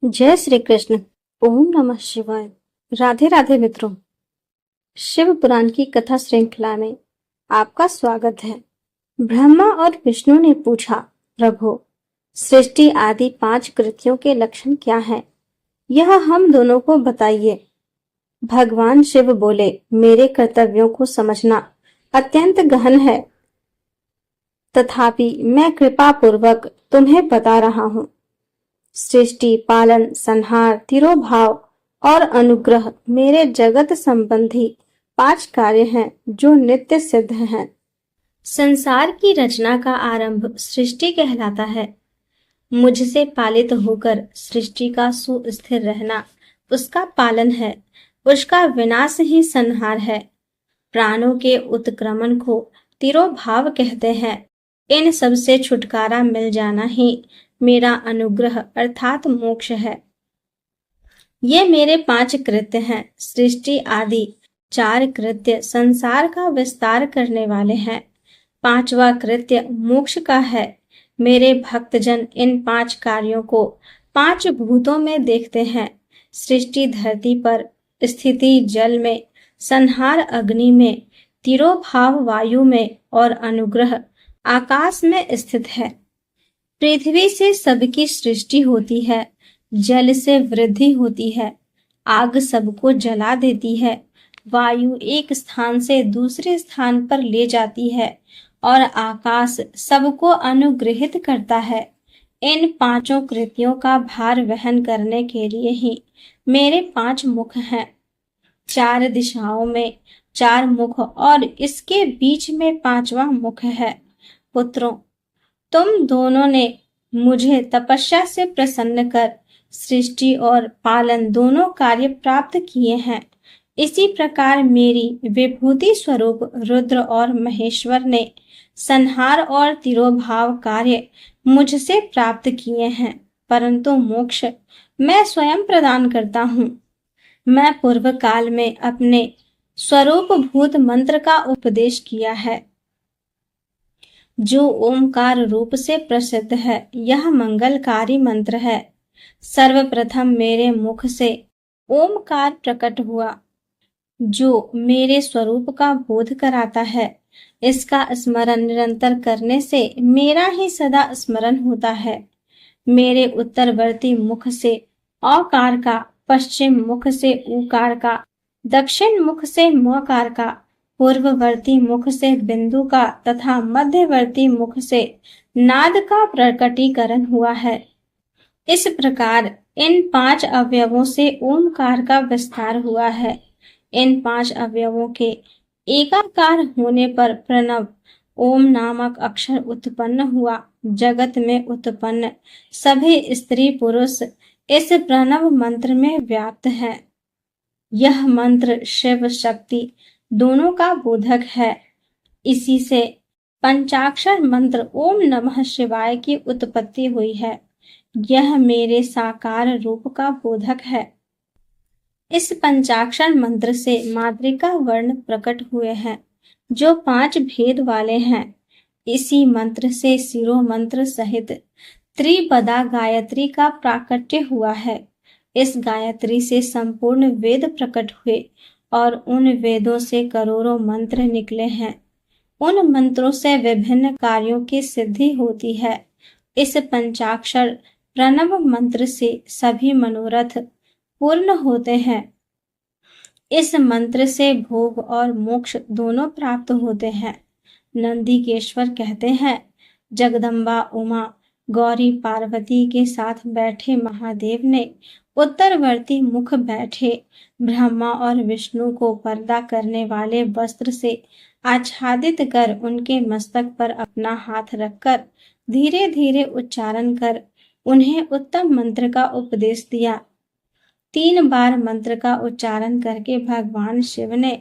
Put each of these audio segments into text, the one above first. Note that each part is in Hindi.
जय श्री कृष्ण। ओम नमः शिवाय। राधे राधे मित्रों, शिव पुराण की कथा श्रृंखला में आपका स्वागत है। ब्रह्मा और विष्णु ने पूछा, प्रभु, सृष्टि आदि 5 कृत्यों के लक्षण क्या हैं? यह हम दोनों को बताइए। भगवान शिव बोले, मेरे कर्तव्यों को समझना अत्यंत गहन है, तथापि मैं कृपा पूर्वक तुम्हें बता रहा हूँ। सृष्टि, पालन, संहार, तिरोभाव और अनुग्रह मेरे जगत संबंधी 5 कार्य हैं जो नित्य सिद्ध हैं। संसार की रचना का आरंभ सृष्टि कहलाता है। मुझसे पालित होकर सृष्टि का सुस्थिर रहना उसका पालन है, उसका विनाश ही संहार है। प्राणों के उत्क्रमण को तिरोभाव कहते हैं। इन सब से छुटकारा मिल जाना ही मेरा अनुग्रह अर्थात मोक्ष है। ये मेरे 5 कृत्य हैं। सृष्टि आदि 4 कृत्य संसार का विस्तार करने वाले हैं। 5वां कृत्य मोक्ष का है। मेरे भक्तजन इन 5 कार्यों को 5 भूतों में देखते हैं। सृष्टि धरती पर, स्थिति जल में, संहार अग्नि में, तिरोभाव वायु में और अनुग्रह आकाश में स्थित है। पृथ्वी से सबकी सृष्टि होती है, जल से वृद्धि होती है, आग सबको जला देती है, वायु एक स्थान से दूसरे स्थान पर ले जाती है और आकाश सबको अनुग्रहित करता है। इन 5 कृत्यों का भार वहन करने के लिए ही मेरे 5 मुख हैं। 4 दिशाओं में 4 मुख और इसके बीच में 5वां मुख है। पुत्रों, तुम दोनों ने मुझे तपस्या से प्रसन्न कर सृष्टि और पालन दोनों कार्य प्राप्त किए हैं। इसी प्रकार मेरी विभूति स्वरूप रुद्र और महेश्वर ने संहार और तिरोभाव कार्य मुझसे प्राप्त किए हैं, परंतु मोक्ष मैं स्वयं प्रदान करता हूँ। मैं पूर्व काल में अपने स्वरूप भूत मंत्र का उपदेश किया है, जो ओमकार रूप से प्रसिद्ध है। यह मंगलकारी मंत्र है। सर्वप्रथम मेरे मुख से ओमकार प्रकट हुआ, जो मेरे स्वरूप का बोध कराता है। इसका स्मरण निरंतर करने से मेरा ही सदा स्मरण होता है। मेरे उत्तरवर्ती मुख से औकार का, पश्चिम मुख से ऊकार का, दक्षिण मुख से मकार का, पूर्ववर्ती मुख से बिंदु का तथा मध्यवर्ती मुख से नाद का प्रकटीकरण हुआ है। इस प्रकार इन 5 अवयवों से ओमकार का विस्तार हुआ है। इन 5 अवयवों के एकाकार होने पर प्रणव ओम नामक अक्षर उत्पन्न हुआ। जगत में उत्पन्न सभी स्त्री पुरुष इस प्रणव मंत्र में व्याप्त है। यह मंत्र शिव शक्ति दोनों का बोधक है। इसी से पंचाक्षर मंत्र ओम नमः शिवाय की उत्पत्ति हुई है। यह मेरे साकार रूप का बोधक है। इस पंचाक्षर मंत्र से मातृका वर्ण प्रकट हुए हैं, जो 5 भेद वाले हैं। इसी मंत्र से शिरो मंत्र सहित त्रिपदा गायत्री का प्राकट्य हुआ है। इस गायत्री से संपूर्ण वेद प्रकट हुए और उन वेदों से करोड़ों मंत्र निकले हैं। उन मंत्रों से विभिन्न कार्यों की सिद्धि होती है। इस पंचाक्षर प्रणव मंत्र से सभी मनोरथ पूर्ण होते हैं। इस मंत्र से भोग और मोक्ष दोनों प्राप्त होते हैं। नंदीकेश्वर कहते हैं, जगदम्बा उमा गौरी पार्वती के साथ बैठे महादेव ने उत्तरवर्ती मुख बैठे ब्रह्मा और विष्णु को पर्दा करने वाले वस्त्र से आच्छादित कर उनके मस्तक पर अपना हाथ रखकर धीरे धीरे उच्चारण कर उन्हें उत्तम मंत्र का उपदेश दिया। 3 बार मंत्र का उच्चारण करके भगवान शिव ने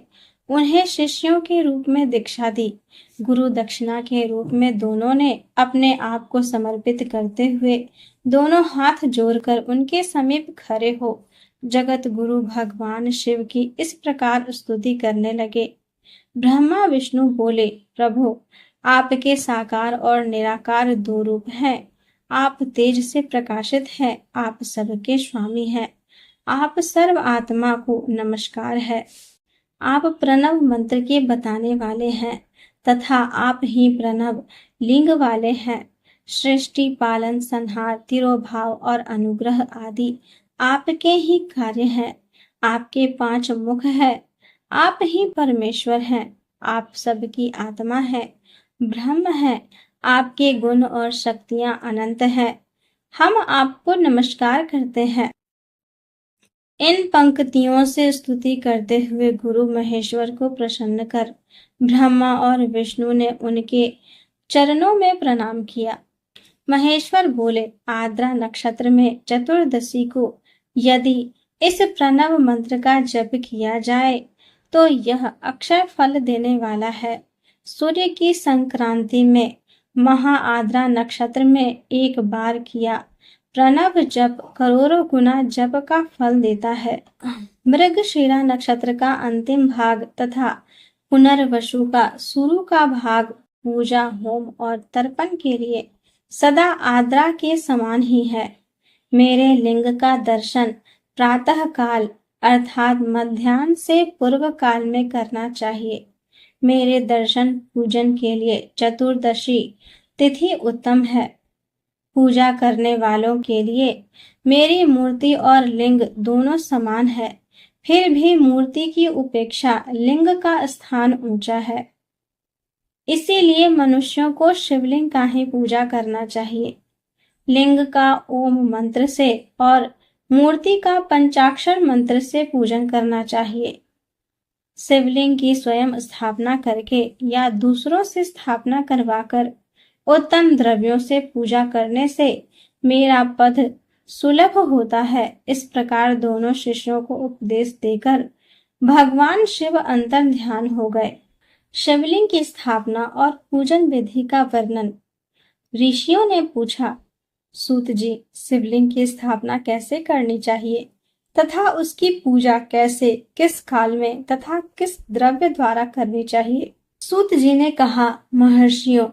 उन्हें शिष्यों के रूप में दीक्षा दी। गुरु दक्षिणा के रूप में दोनों ने अपने आप को समर्पित करते हुए दोनों हाथ जोड़कर उनके समीप खड़े हो जगत गुरु भगवान शिव की इस प्रकार स्तुति करने लगे। ब्रह्मा विष्णु बोले, प्रभु, आपके साकार और निराकार 2 रूप हैं। आप तेज से प्रकाशित हैं, आप सबके स्वामी हैं। आप सर्व आत्मा को नमस्कार है। आप प्रणव मंत्र के बताने वाले हैं तथा आप ही प्रणव लिंग वाले हैं। सृष्टि, पालन, संहार, तिरोभाव और अनुग्रह आदि आपके ही कार्य हैं। आपके 5 मुख है। आप ही परमेश्वर हैं। आप सबकी आत्मा है, ब्रह्म है। आपके गुण और शक्तियां अनंत है। हम आपको नमस्कार करते हैं। इन पंक्तियों से स्तुति करते हुए गुरु महेश्वर को प्रसन्न कर ब्रह्मा और विष्णु ने उनके चरणों में प्रणाम किया। महेश्वर बोले, आद्रा नक्षत्र में चतुर्दशी को यदि इस प्रणव मंत्र का जप किया जाए तो यह अक्षय फल देने वाला है। सूर्य की संक्रांति में महा आद्रा नक्षत्र में एक बार किया प्रणव जप करोड़ों गुना जप का फल देता है। मृगशिरा नक्षत्र का अंतिम भाग तथा पुनर्वसु का शुरू का भाग पूजा, होम और तर्पण के लिए सदा आद्रा के समान ही है। मेरे लिंग का दर्शन प्रातः काल अर्थात मध्याह्न से पूर्व काल में करना चाहिए। मेरे दर्शन पूजन के लिए चतुर्दशी तिथि उत्तम है। पूजा करने वालों के लिए मेरी मूर्ति और लिंग दोनों समान है। फिर भी मूर्ति की उपेक्षा लिंग का स्थान ऊंचा है। इसीलिए मनुष्यों को शिवलिंग का ही पूजा करना चाहिए। लिंग का ओम मंत्र से और मूर्ति का पंचाक्षर मंत्र से पूजन करना चाहिए। शिवलिंग की स्वयं स्थापना करके या दूसरों से स्थापना करवाकर उत्तम द्रव्यों से पूजा करने से मेरा पद सुलभ होता है। इस प्रकार दोनों शिष्यों को उपदेश देकर भगवान शिव अंतर ध्यान हो गए। शिवलिंग की स्थापना और पूजन विधि का वर्णन। ऋषियों ने पूछा, सूत जी, शिवलिंग की स्थापना कैसे करनी चाहिए तथा उसकी पूजा कैसे, किस काल में तथा किस द्रव्य द्वारा करनी चाहिए? सूत जी ने कहा, महर्षियों,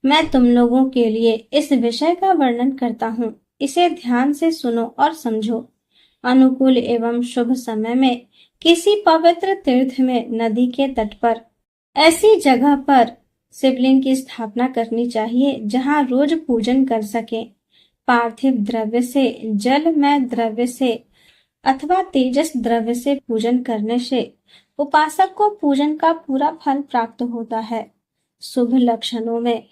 मैं तुम लोगों के लिए इस विषय का वर्णन करता हूँ। इसे ध्यान से सुनो और समझो। अनुकूल एवं शुभ समय में किसी पवित्र तीर्थ में, नदी के तट पर, ऐसी जगह पर शिवलिंग की स्थापना करनी चाहिए जहाँ रोज पूजन कर सके। पार्थिव द्रव्य से, जलमय द्रव्य से अथवा तेजस द्रव्य से पूजन करने से उपासक को पूजन का पूरा फल प्राप्त होता है। शुभ लक्षणों में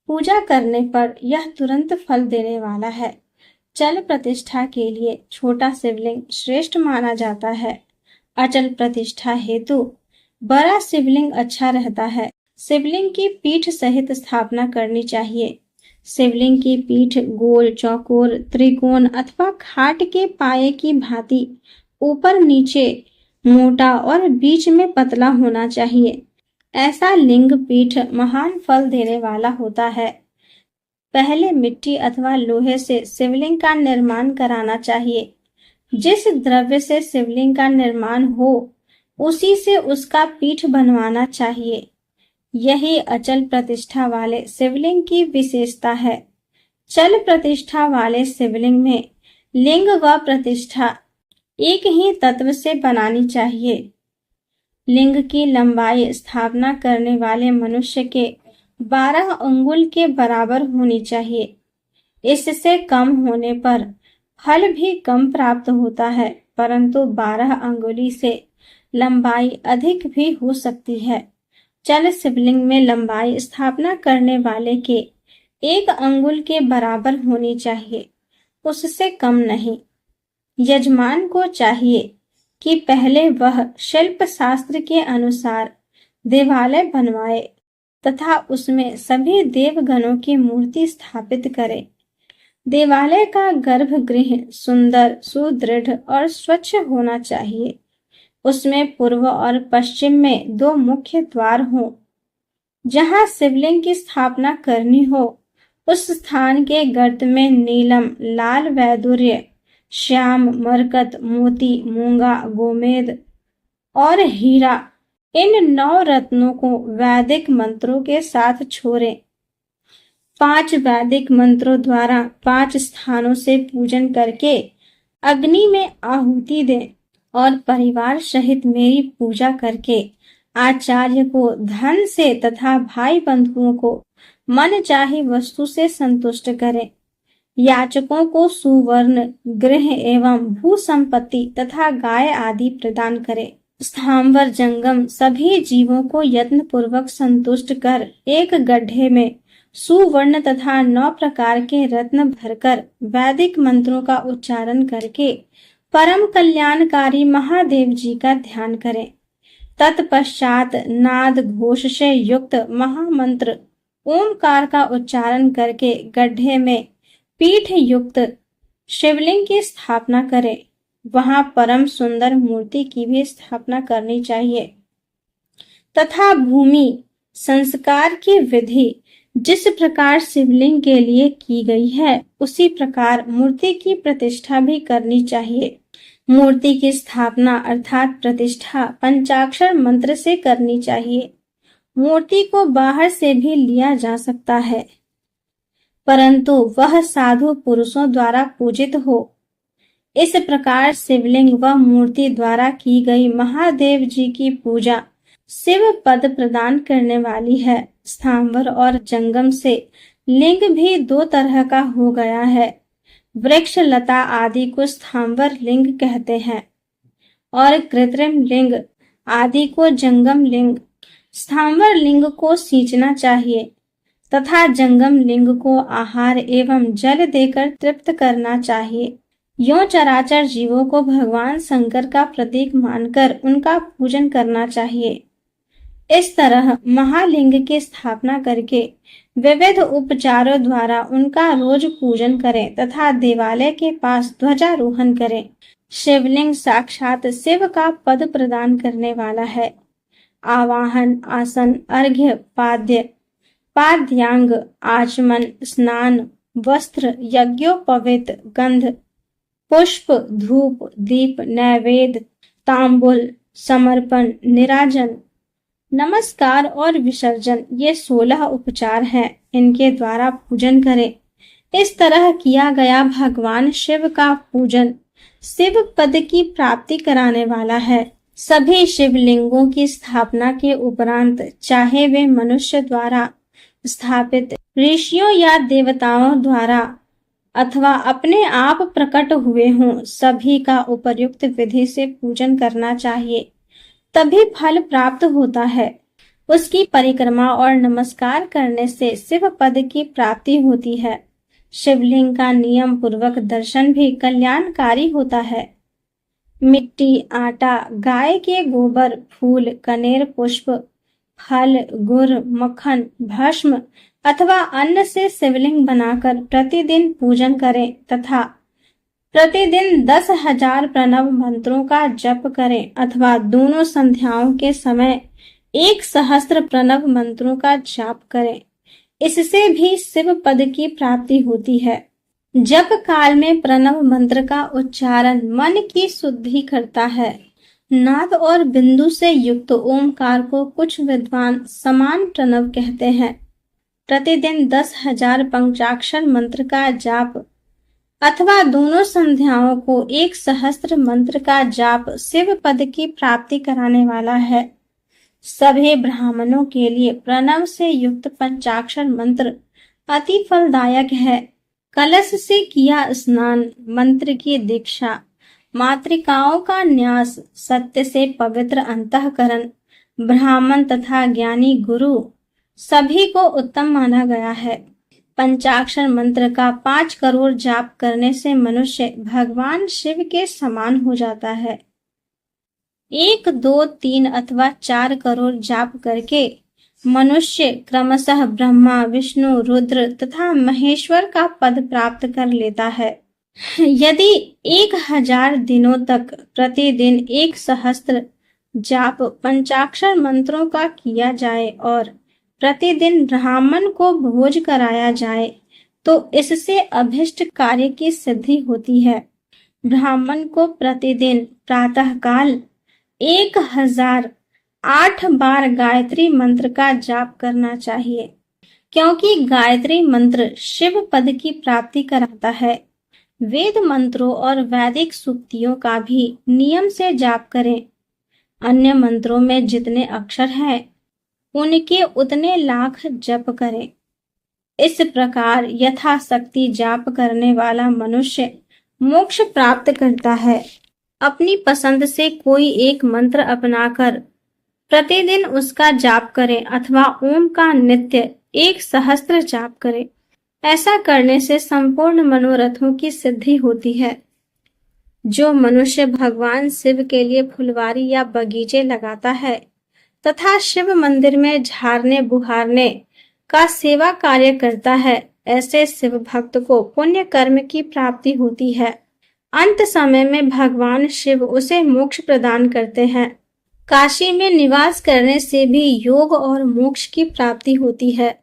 पूजा करने पर यह तुरंत फल देने वाला है। चल प्रतिष्ठा के लिए छोटा शिवलिंग श्रेष्ठ माना जाता है। अचल प्रतिष्ठा हेतु बड़ा शिवलिंग अच्छा रहता है। शिवलिंग की पीठ सहित स्थापना करनी चाहिए। शिवलिंग की पीठ गोल, चौकोर, त्रिकोण अथवा खाट के पाए की भांति ऊपर नीचे मोटा और बीच में पतला होना चाहिए। ऐसा लिंग पीठ महान फल देने वाला होता है। पहले मिट्टी अथवा लोहे से शिवलिंग का निर्माण कराना चाहिए। जिस द्रव्य से शिवलिंग का निर्माण हो उसी से उसका पीठ बनवाना चाहिए। यही अचल प्रतिष्ठा वाले शिवलिंग की विशेषता है। चल प्रतिष्ठा वाले शिवलिंग में लिंग व प्रतिष्ठा एक ही तत्व से बनानी चाहिए। लिंग की लंबाई स्थापना करने वाले मनुष्य के 12 अंगुल के बराबर होनी चाहिए। इससे कम होने पर फल भी कम प्राप्त होता है, परंतु 12 अंगुली से लंबाई अधिक भी हो सकती है। चल शिवलिंग में लंबाई स्थापना करने वाले के 1 अंगुल के बराबर होनी चाहिए, उससे कम नहीं। यजमान को चाहिए कि पहले वह शिल्प शास्त्र के अनुसार देवालय बनवाए तथा उसमें सभी देवगणों की मूर्ति स्थापित करे। देवालय का गर्भगृह सुंदर, सुदृढ़ और स्वच्छ होना चाहिए। उसमें पूर्व और पश्चिम में 2 मुख्य द्वार हों। जहाँ शिवलिंग की स्थापना करनी हो उस स्थान के गर्त में नीलम, लाल वैदूर्य, श्याम, मरकत, मोती, मूंगा, गोमेद और हीरा, इन 9 रत्नों को वैदिक मंत्रों के साथ छोड़ें। 5 वैदिक मंत्रों द्वारा 5 स्थानों से पूजन करके अग्नि में आहुति दें और परिवार सहित मेरी पूजा करके आचार्य को धन से तथा भाई बंधुओं को मन चाही वस्तु से संतुष्ट करें। याचकों को सुवर्ण गृह एवं भू संपत्ति तथा गाय आदि प्रदान करें। स्थावर जंगम सभी जीवों को यत्न पूर्वक संतुष्ट कर एक गड्ढे में सुवर्ण तथा 9 प्रकार के रत्न भरकर वैदिक मंत्रों का उच्चारण करके परम कल्याणकारी महादेव जी का ध्यान करें। तत्पश्चात नाद घोष से युक्त महामंत्र ओमकार का उच्चारण करके गड्ढे में पीठ युक्त शिवलिंग की स्थापना करें। वहां परम सुंदर मूर्ति की भी स्थापना करनी चाहिए तथा भूमि संस्कार की विधि जिस प्रकार शिवलिंग के लिए की गई है उसी प्रकार मूर्ति की प्रतिष्ठा भी करनी चाहिए। मूर्ति की स्थापना अर्थात प्रतिष्ठा पंचाक्षर मंत्र से करनी चाहिए। मूर्ति को बाहर से भी लिया जा सकता है परंतु वह साधु पुरुषों द्वारा पूजित हो। इस प्रकार शिवलिंग व मूर्ति द्वारा की गई महादेव जी की पूजा शिव पद प्रदान करने वाली है। स्थावर और जंगम से लिंग भी 2 तरह का हो गया है। वृक्ष लता आदि को स्थावर लिंग कहते हैं और कृत्रिम लिंग आदि को जंगम लिंग। स्थावर लिंग को सींचना चाहिए तथा जंगम लिंग को आहार एवं जल देकर तृप्त करना चाहिए। यों चराचर जीवों को भगवान शंकर का प्रतीक मानकर उनका पूजन करना चाहिए। इस तरह महालिंग की स्थापना करके विविध उपचारों द्वारा उनका रोज पूजन करें तथा देवालय के पास ध्वजारोहण करें। शिवलिंग साक्षात शिव का पद प्रदान करने वाला है। आवाहन, आसन, अर्घ्य, पाद्य, पाद्यांग, आचमन, स्नान, वस्त्र, यज्ञोपवीत, गंध, पुष्प, धूप, दीप, नैवेद्य, तांबुल, समर्पण, निराजन, नमस्कार और विसर्जन ये 16 उपचार हैं। इनके द्वारा पूजन करें। इस तरह किया गया भगवान शिव का पूजन शिव पद की प्राप्ति कराने वाला है। सभी शिवलिंगों की स्थापना के उपरांत चाहे वे मनुष्य द्वारा स्थापित ऋषियों या देवताओं द्वारा अथवा अपने आप प्रकट हुए हों, सभी का उपर्युक्त विधि से पूजन करना चाहिए, तभी फल प्राप्त होता है। उसकी परिक्रमा और नमस्कार करने से शिव पद की प्राप्ति होती है। शिवलिंग का नियम पूर्वक दर्शन भी कल्याणकारी होता है। मिट्टी, आटा, गाय के गोबर, फूल, कनेर पुष्प, फल, गुड़, मक्खन, भस्म अथवा अन्न से शिवलिंग बनाकर प्रतिदिन पूजन करें तथा प्रतिदिन 10,000 प्रणव मंत्रों का जप करें अथवा दोनों संध्याओं के समय 1 सहस्त्र प्रणव मंत्रों का जाप करें। इससे भी शिव पद की प्राप्ति होती है। जप काल में प्रणव मंत्र का उच्चारण मन की शुद्धि करता है। नाद और बिंदु से युक्त ओमकार को कुछ विद्वान समान प्रणव कहते हैं। प्रतिदिन 10,000 पंचाक्षर मंत्र का जाप अथवा दोनों संध्याओं को 1 सहस्त्र मंत्र का जाप शिव पद की प्राप्ति कराने वाला है। सभी ब्राह्मणों के लिए प्रणव से युक्त पंचाक्षर मंत्र अति फलदायक है। कलश से किया स्नान, मंत्र की दीक्षा, मातृकाओं का न्यास, सत्य से पवित्र अंतःकरण, ब्राह्मण तथा ज्ञानी गुरु सभी को उत्तम माना गया है। पंचाक्षर मंत्र का 5 करोड़ जाप करने से मनुष्य भगवान शिव के समान हो जाता है। 1, 2, 3 अथवा 4 करोड़ जाप करके मनुष्य क्रमशः ब्रह्मा, विष्णु, रुद्र तथा महेश्वर का पद प्राप्त कर लेता है। यदि 1000 दिनों तक प्रतिदिन 1 सहस्त्र जाप पंचाक्षर मंत्रों का किया जाए और प्रतिदिन ब्राह्मण को भोज कराया जाए तो इससे अभिष्ट कार्य की सिद्धि होती है। ब्राह्मण को प्रतिदिन प्रातःकाल 1008 बार गायत्री मंत्र का जाप करना चाहिए। क्योंकि गायत्री मंत्र शिव पद की प्राप्ति कराता है। वेद मंत्रों और वैदिक सूक्तियों का भी नियम से जाप करें। अन्य मंत्रों में जितने अक्षर हैं उनके उतने लाख जप करें। इस प्रकार यथाशक्ति जाप करने वाला मनुष्य मोक्ष प्राप्त करता है। अपनी पसंद से कोई एक मंत्र अपनाकर प्रतिदिन उसका जाप करें अथवा ओम का नित्य 1 सहस्त्र जाप करें। ऐसा करने से संपूर्ण मनोरथों की सिद्धि होती है। जो मनुष्य भगवान शिव के लिए फुलवारी या बगीचे लगाता है तथा शिव मंदिर में झाड़ने बुहारने का सेवा कार्य करता है, ऐसे शिव भक्त को पुण्य कर्म की प्राप्ति होती है। अंत समय में भगवान शिव उसे मोक्ष प्रदान करते हैं। काशी में निवास करने से भी योग और मोक्ष की प्राप्ति होती है।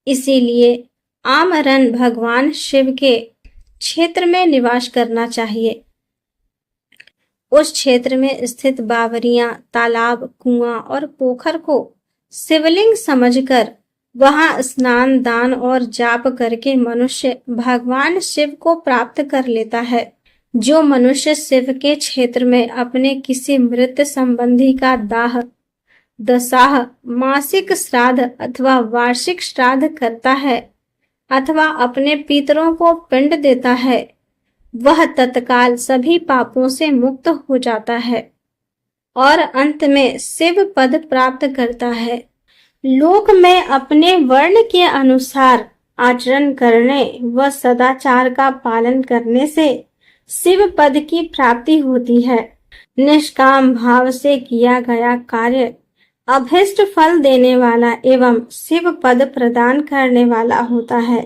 इसीलिए आमरन भगवान शिव के क्षेत्र में निवास करना चाहिए। उस क्षेत्र में स्थित बावरियां, तालाब, कुआं और पोखर को शिवलिंग समझकर वहां स्नान, दान और जाप करके मनुष्य भगवान शिव को प्राप्त कर लेता है। जो मनुष्य शिव के क्षेत्र में अपने किसी मृत संबंधी का दाह, दशाह, मासिक श्राद्ध अथवा वार्षिक श्राद्ध करता है अथवा अपने पितरों को पिंड देता है, वह तत्काल सभी पापों से मुक्त हो जाता है और अंत में शिव पद प्राप्त करता है। लोक में अपने वर्ण के अनुसार आचरण करने व सदाचार का पालन करने से शिव पद की प्राप्ति होती है। निष्काम भाव से किया गया कार्य अभीष्ट फल देने वाला एवं शिव पद प्रदान करने वाला होता है।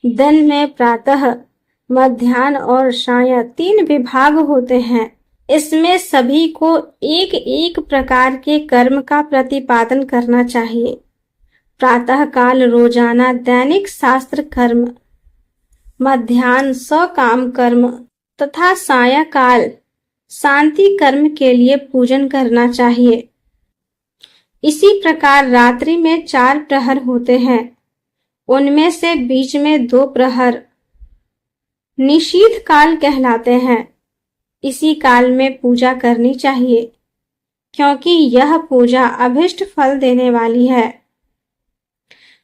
दिन में प्रातः, मध्याह्न और सायं 3 विभाग होते हैं। इसमें सभी को एक एक प्रकार के कर्म का प्रतिपादन करना चाहिए। प्रातः काल रोजाना दैनिक शास्त्र कर्म, मध्याह्न सकाम कर्म तथा सायंकाल शांति कर्म के लिए पूजन करना चाहिए। इसी प्रकार रात्रि में 4 प्रहर होते हैं। उनमें से बीच में 2 प्रहर निशीथ काल कहलाते हैं। इसी काल में पूजा करनी चाहिए, क्योंकि यह पूजा अभिष्ट फल देने वाली है।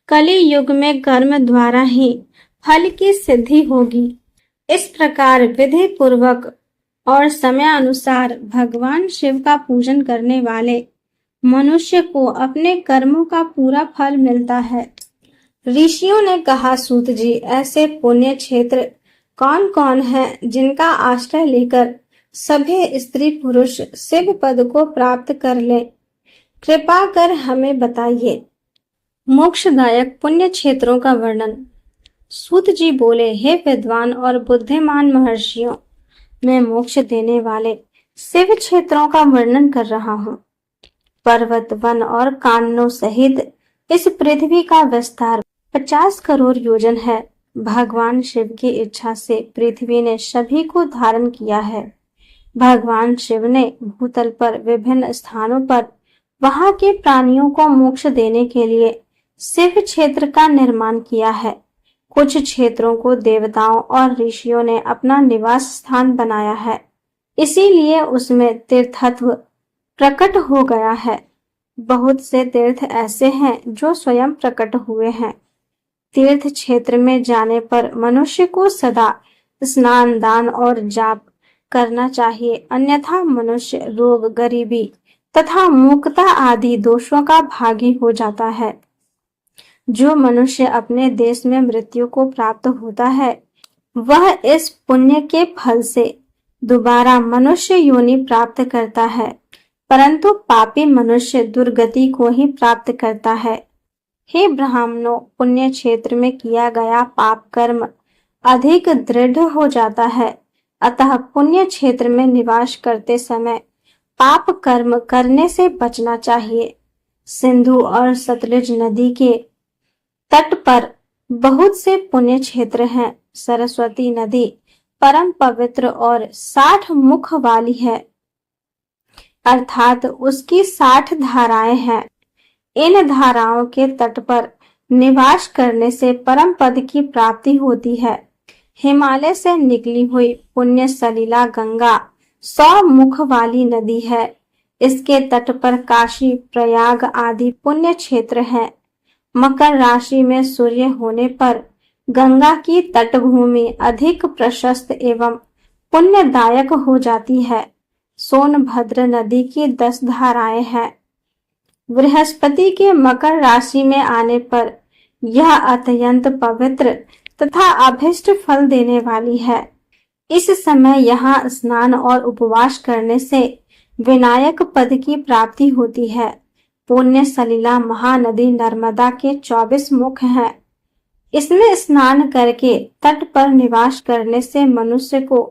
कली युग में कर्म द्वारा ही फल की सिद्धि होगी। इस प्रकार विधि पूर्वक और समय अनुसार भगवान शिव का पूजन करने वाले मनुष्य को अपने कर्मों का पूरा फल मिलता है। ऋषियों ने कहा, सूत जी, ऐसे पुण्य क्षेत्र कौन कौन है जिनका आश्रय लेकर सभी स्त्री पुरुष शिव पद को प्राप्त कर ले? कृपा कर हमें बताइए। मोक्षदायक पुण्य क्षेत्रों का वर्णन। सूत जी बोले, हे विद्वान और बुद्धिमान महर्षियों, मैं मोक्ष देने वाले शिव क्षेत्रों का वर्णन कर रहा हूँ। पर्वत, वन और काननों सहित इस पृथ्वी का विस्तार 50 करोड़ योजन है। भगवान शिव की इच्छा से पृथ्वी ने सभी को धारण किया है। भगवान शिव ने भूतल पर विभिन्न स्थानों पर वहां के प्राणियों को मोक्ष देने के लिए शिव क्षेत्र का निर्माण किया है। कुछ क्षेत्रों को देवताओं और ऋषियों ने अपना निवास स्थान बनाया है, इसीलिए उसमें तीर्थत्व प्रकट हो गया है। बहुत से तीर्थ ऐसे हैं जो स्वयं प्रकट हुए हैं। तीर्थ क्षेत्र में जाने पर मनुष्य को सदा स्नान, दान और जाप करना चाहिए, अन्यथा मनुष्य रोग, गरीबी तथा मूकता आदि दोषों का भागी हो जाता है। जो मनुष्य अपने देश में मृत्यु को प्राप्त होता है, वह इस पुण्य के फल से दोबारा मनुष्य योनि प्राप्त करता है, परंतु पापी मनुष्य दुर्गति को ही प्राप्त करता है। हे ब्राह्मणों, पुण्य क्षेत्र में किया गया पाप कर्म अधिक दृढ़ हो जाता है, अतः पुण्य क्षेत्र में निवास करते समय पाप कर्म करने से बचना चाहिए। सिंधु और सतलुज नदी के तट पर बहुत से पुण्य क्षेत्र हैं। सरस्वती नदी परम पवित्र और 60 मुख वाली है, अर्थात उसकी 60 धाराएं हैं। इन धाराओं के तट पर निवास करने से परम पद की प्राप्ति होती है। हिमालय से निकली हुई पुण्य सलिला गंगा 100 मुख वाली नदी है। इसके तट पर काशी, प्रयाग आदि पुण्य क्षेत्र हैं। मकर राशि में सूर्य होने पर गंगा की तटभूमि अधिक प्रशस्त एवं पुण्यदायक हो जाती है। सोनभद्र नदी की 10 धाराएं हैं। बृहस्पति के मकर राशि में आने पर यह अत्यंत पवित्र तथा अभीष्ट फल देने वाली है। इस समय यहाँ स्नान और उपवास करने से विनायक पद की प्राप्ति होती है। पुण्य सलिला महानदी नर्मदा के 24 मुख हैं। इसमें स्नान करके तट पर निवास करने से मनुष्य को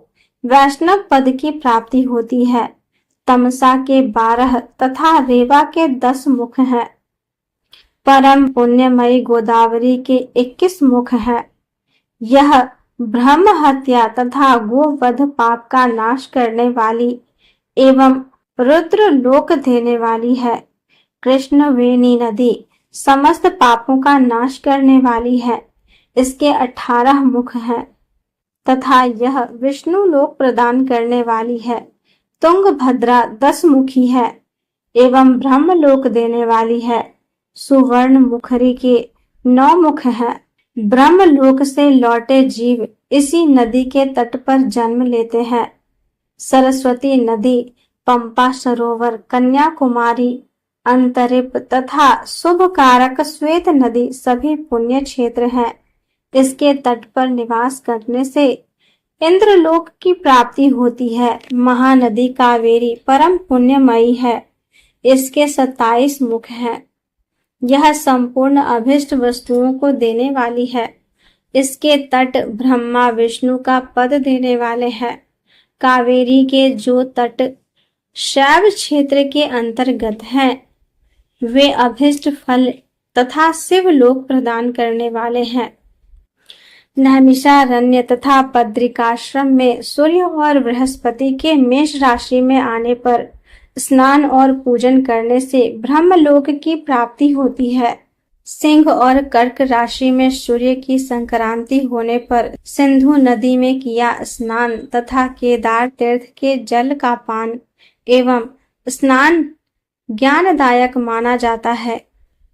वैष्णव पद की प्राप्ति होती है। तमसा के 12 तथा रेवा के 10 मुख हैं। परम पुण्यमयी गोदावरी के 21 मुख हैं। यह ब्रह्म हत्या तथा गोवध पाप का नाश करने वाली एवं रुद्र लोक देने वाली है। कृष्णवेणी नदी समस्त पापों का नाश करने वाली है। इसके 18 मुख हैं तथा यह विष्णु लोक प्रदान करने वाली है। तुंगभद्रा 10 मुखी है एवं ब्रह्मलोक देने वाली है। सुवर्ण मुखरी के 9 मुख हैं। ब्रह्मलोक से लौटे जीव इसी नदी के तट पर जन्म लेते हैं। सरस्वती नदी, पंपा सरोवर, कन्याकुमारी, अंतरिप तथा शुभ कारक श्वेत नदी सभी पुण्य क्षेत्र हैं। इसके तट पर निवास करने से इंद्रलोक की प्राप्ति होती है। महानदी कावेरी परम पुण्यमयी है। इसके 27 मुख हैं। यह संपूर्ण अभिष्ट वस्तुओं को देने वाली है। इसके तट ब्रह्मा विष्णु का पद देने वाले हैं। कावेरी के जो तट शैव क्षेत्र के अंतर्गत हैं, वे अभिष्ट फल तथा शिवलोक प्रदान करने वाले हैं। नैमिषारण्य तथा बद्रिकाश्रम में सूर्य और बृहस्पति के मेष राशि में आने पर स्नान और पूजन करने से ब्रह्मलोक की प्राप्ति होती है। सिंह और कर्क राशि में सूर्य की संक्रांति होने पर सिंधु नदी में किया स्नान तथा केदार तीर्थ के जल का पान एवं स्नान ज्ञानदायक माना जाता है।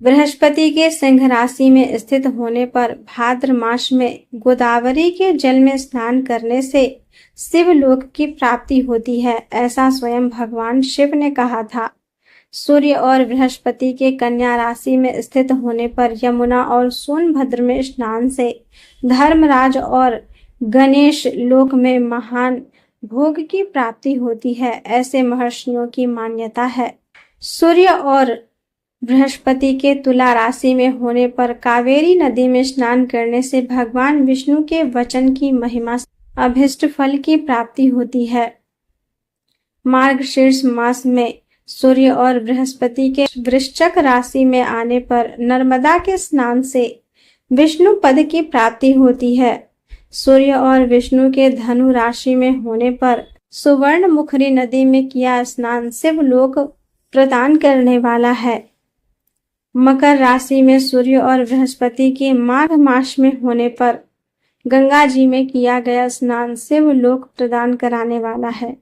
बृहस्पति के सिंह राशि में स्थित होने पर भाद्र मास में गोदावरी के जल में स्नान करने से शिवलोक की प्राप्ति होती है। ऐसा स्वयं भगवान शिव ने कहा था। सूर्य और बृहस्पति के कन्या राशि में स्थित होने पर यमुना और सोनभद्र में स्नान से धर्मराज और गणेश लोक में महान भोग की प्राप्ति होती है। ऐसे महर्षियों की मान्यता है। सूर्य और बृहस्पति के तुला राशि में होने पर कावेरी नदी में स्नान करने से भगवान विष्णु के वचन की महिमा अभिष्ट फल की प्राप्ति होती है। मार्गशीर्ष मास में सूर्य और बृहस्पति के वृश्चिक राशि में आने पर नर्मदा के स्नान से विष्णु पद की प्राप्ति होती है। सूर्य और विष्णु के धनु राशि में होने पर सुवर्ण मुखरी नदी में किया स्नान शिवलोक प्रदान करने वाला है। मकर राशि में सूर्य और बृहस्पति के माघ मास में होने पर गंगा जी में किया गया स्नान शिवलोक प्रदान कराने वाला है।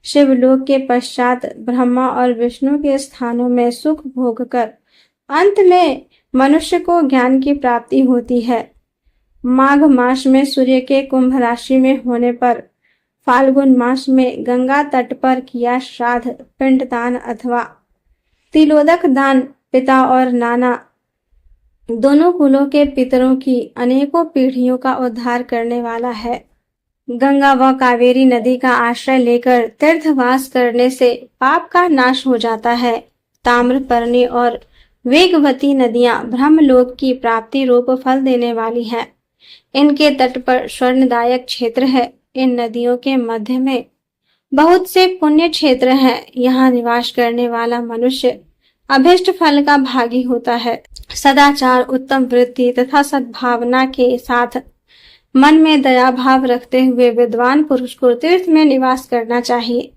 शिवलोक के पश्चात ब्रह्मा और विष्णु के स्थानों में सुख भोग कर अंत में मनुष्य को ज्ञान की प्राप्ति होती है। माघ मास में सूर्य के कुंभ राशि में होने पर फाल्गुन मास में गंगा तट पर किया श्राद्ध, पिंडदान अथवा तिलोदक दान पिता और नाना दोनों कुलों के पितरों की अनेकों पीढ़ियों का उद्धार करने वाला है। गंगा व कावेरी नदी का आश्रय लेकर तीर्थवास करने से पाप का नाश हो जाता है। ताम्रपर्णी और वेगवती नदियां ब्रह्मलोक की प्राप्ति रूप फल देने वाली हैं। इनके तट पर स्वर्णदायक क्षेत्र है। इन नदियों के मध्य में बहुत से पुण्य क्षेत्र हैं। यहाँ निवास करने वाला मनुष्य अभिष्ट फल का भागी होता है। सदाचार, उत्तम वृत्ति तथा सद्भावना के साथ मन में दया भाव रखते हुए विद्वान पुरुष को तीर्थ में निवास करना चाहिए,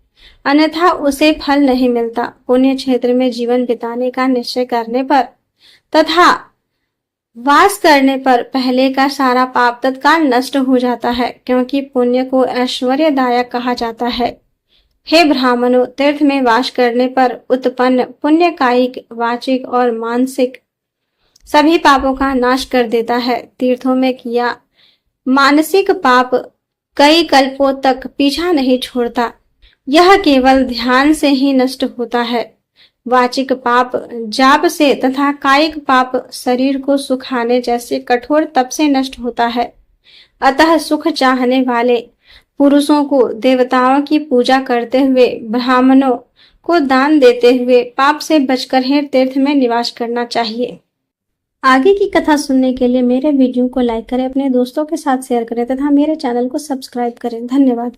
अन्यथा उसे फल नहीं मिलता। पुण्य क्षेत्र में जीवन बिताने का निश्चय करने पर तथा वास करने पर पहले का सारा पाप तत्काल नष्ट हो जाता है, क्योंकि पुण्य को ऐश्वर्यदायक कहा जाता है। हे ब्राह्मणों, तीर्थ में वास करने पर उत्पन्न पुण्य कायिक, वाचिक और मानसिक सभी पापों का नाश कर देता है। तीर्थों में किया मानसिक पाप कई कल्पों तक पीछा नहीं छोड़ता, यह केवल ध्यान से ही नष्ट होता है। वाचिक पाप जाप से तथा कायिक पाप शरीर को सुखाने जैसे कठोर तप से नष्ट होता है। अतः सुख चाहने वाले पुरुषों को देवताओं की पूजा करते हुए, ब्राह्मणों को दान देते हुए पाप से बचकर ही तीर्थ में निवास करना चाहिए। आगे की कथा सुनने के लिए मेरे वीडियो को लाइक करें, अपने दोस्तों के साथ शेयर करें तथा मेरे चैनल को सब्सक्राइब करें। धन्यवाद।